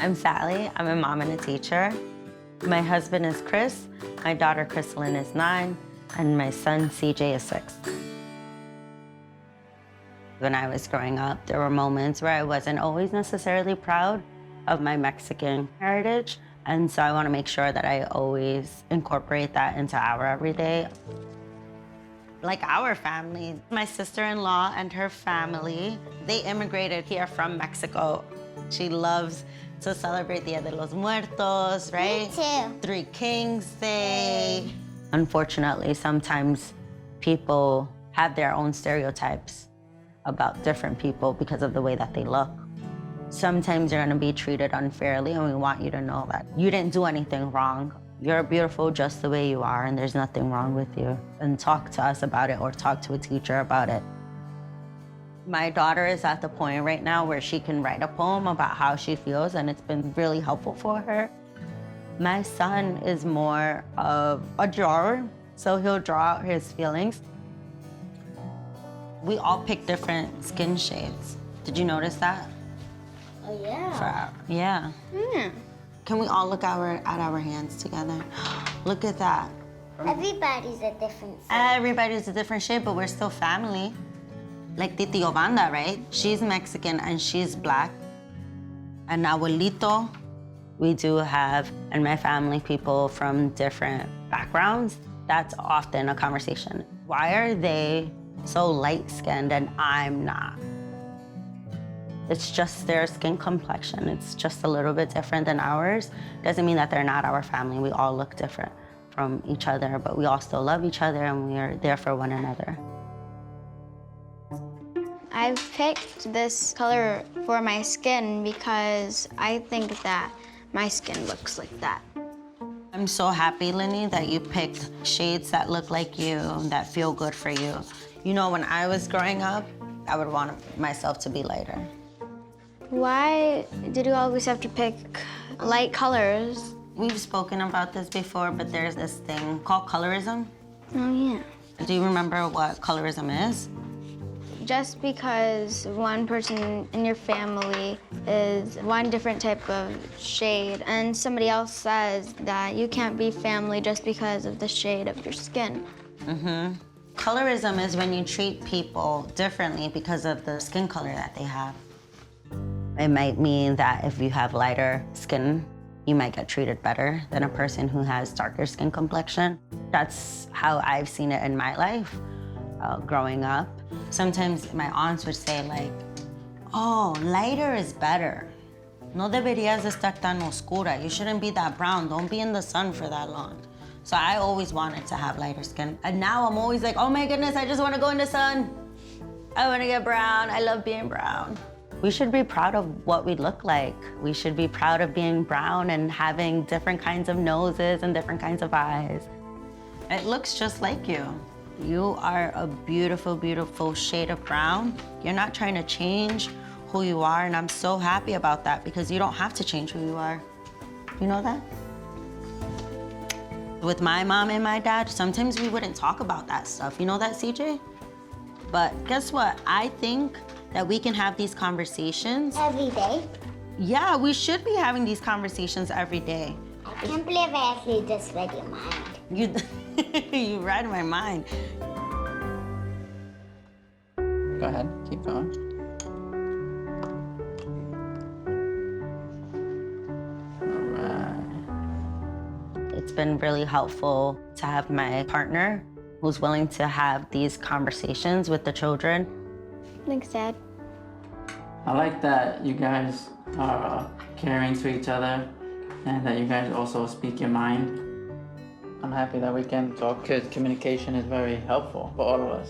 I'm Sally. I'm a mom and a teacher. My husband is Chris. My daughter, Crystalyn, is 9. And my son, CJ, is 6. When I was growing up, there were moments where I wasn't always necessarily proud of my Mexican heritage. And so I want to make sure that I always incorporate that into our everyday. Like our family, my sister-in-law and her family, they immigrated here from Mexico. She loves to celebrate Dia de los Muertos, right? Me too. Three Kings Day. Unfortunately, sometimes people have their own stereotypes about different people because of the way that they look. Sometimes you're gonna be treated unfairly, and we want you to know that you didn't do anything wrong. You're beautiful just the way you are, and there's nothing wrong with you. And talk to us about it or talk to a teacher about it. My daughter is at the point right now where she can write a poem about how she feels, and it's been really helpful for her. My son is more of a drawer, so he'll draw out his feelings. We all pick different skin shades. Did you notice that? Oh, yeah. Yeah. Yeah. Can we all look at our hands together? Look at that. Everybody's a different shape. Everybody's a different shade, but we're still family. Like Titi Yolanda, right? She's Mexican and she's Black. And Abuelito, we do have, in my family, people from different backgrounds. That's often a conversation. Why are they so light-skinned and I'm not? It's just their skin complexion. It's just a little bit different than ours. Doesn't mean that they're not our family. We all look different from each other, but we all still love each other and we are there for one another. I picked this color for my skin because I think that my skin looks like that. I'm so happy, Linny, that you picked shades that look like you, that feel good for you. You know, when I was growing up, I would want myself to be lighter. Why did you always have to pick light colors? We've spoken about this before, but there's this thing called colorism. Oh, yeah. Do you remember what colorism is? Just because one person in your family is one different type of shade and somebody else says that you can't be family just because of the shade of your skin. Colorism is when you treat people differently because of the skin color that they have. It might mean that if you have lighter skin, you might get treated better than a person who has darker skin complexion. That's how I've seen it in my life growing up. Sometimes my aunts would say like, oh, lighter is better. No deberías estar tan oscura. You shouldn't be that brown. Don't be in the sun for that long. So I always wanted to have lighter skin. And now I'm always like, oh my goodness, I just want to go in the sun. I want to get brown. I love being brown. We should be proud of what we look like. We should be proud of being brown and having different kinds of noses and different kinds of eyes. It looks just like you. You are a beautiful, beautiful shade of brown. You're not trying to change who you are, and I'm so happy about that because you don't have to change who you are. You know that? With my mom and my dad, sometimes we wouldn't talk about that stuff. You know that, CJ? But guess what? I think that we can have these conversations. Every day. Yeah, we should be having these conversations every day. I can't believe I actually just read your mind. You, you read my mind. Go ahead, keep going. All right. It's been really helpful to have my partner who's willing to have these conversations with the children. Thanks, Dad. I like that you guys are caring to each other and that you guys also speak your mind. I'm happy that we can talk because communication is very helpful for all of us.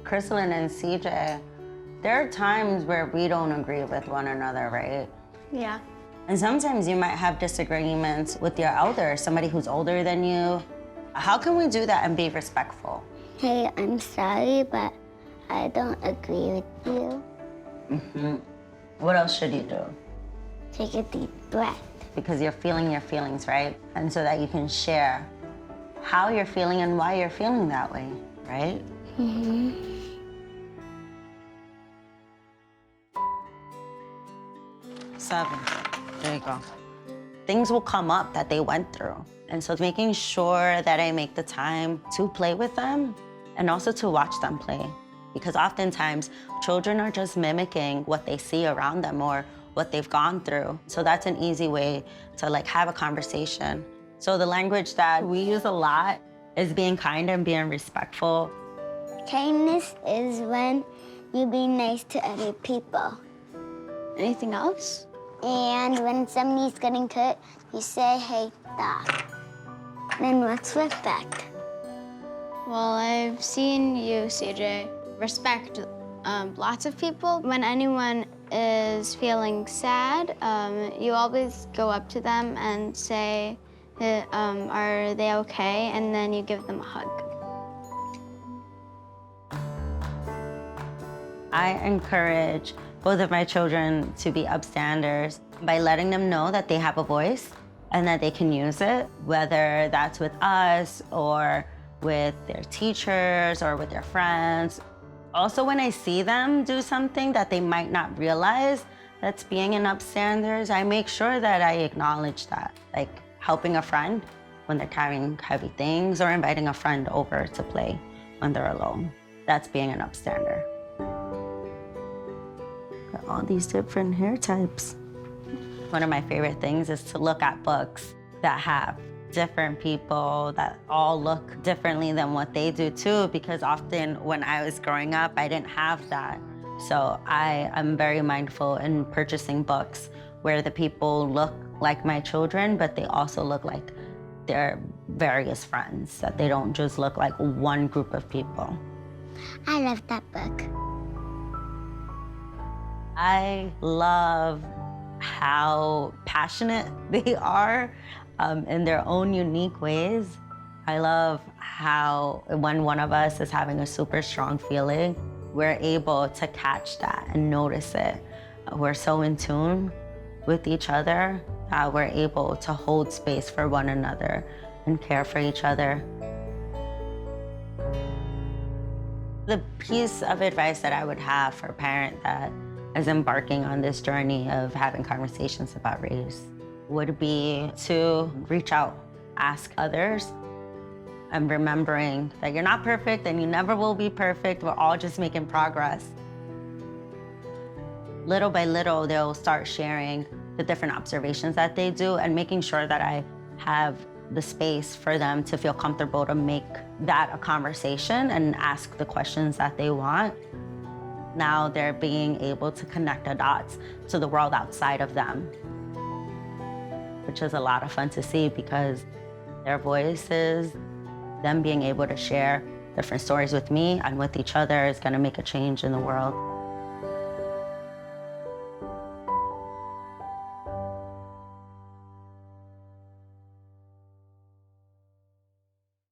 Crystalyn and CJ, there are times where we don't agree with one another, right? Yeah. And sometimes you might have disagreements with your elder, somebody who's older than you. How can we do that and be respectful? Hey, I'm sorry, but I don't agree with you. What else should you do? Take a deep breath. Because you're feeling your feelings, right? And so that you can share how you're feeling and why you're feeling that way, right? 7. There you go. Things will come up that they went through. And so making sure that I make the time to play with them and also to watch them play. Because oftentimes children are just mimicking what they see around them or what they've gone through. So that's an easy way to like have a conversation. So the language that we use a lot is being kind and being respectful. Kindness is when you be nice to other people. Anything else? And when somebody's getting cut, you say, hey, stop. Then what's respect? Well, I've seen you, CJ, respect lots of people. When anyone is feeling sad, you always go up to them and say, are they okay? And then you give them a hug. I encourage both of my children to be upstanders by letting them know that they have a voice and that they can use it, whether that's with us or with their teachers or with their friends. Also, when I see them do something that they might not realize that's being an upstanders, I make sure that I acknowledge that, like helping a friend when they're carrying heavy things or inviting a friend over to play when they're alone. That's being an upstander. Got all these different hair types. One of my favorite things is to look at books that have different people that all look differently than what they do too, because often when I was growing up, I didn't have that. So I am very mindful in purchasing books where the people look like my children, but they also look like their various friends, that they don't just look like one group of people. I love that book. I love how passionate they are in their own unique ways. I love how when one of us is having a super strong feeling, we're able to catch that and notice it. We're so in tune with each other that we're able to hold space for one another and care for each other. The piece of advice that I would have for a parent that is embarking on this journey of having conversations about race would be to reach out, ask others, and remembering that you're not perfect and you never will be perfect. We're all just making progress. Little by little, they'll start sharing the different observations that they do and making sure that I have the space for them to feel comfortable to make that a conversation and ask the questions that they want. Now they're being able to connect the dots to the world outside of them, which is a lot of fun to see because their voices, them being able to share different stories with me and with each other is gonna make a change in the world.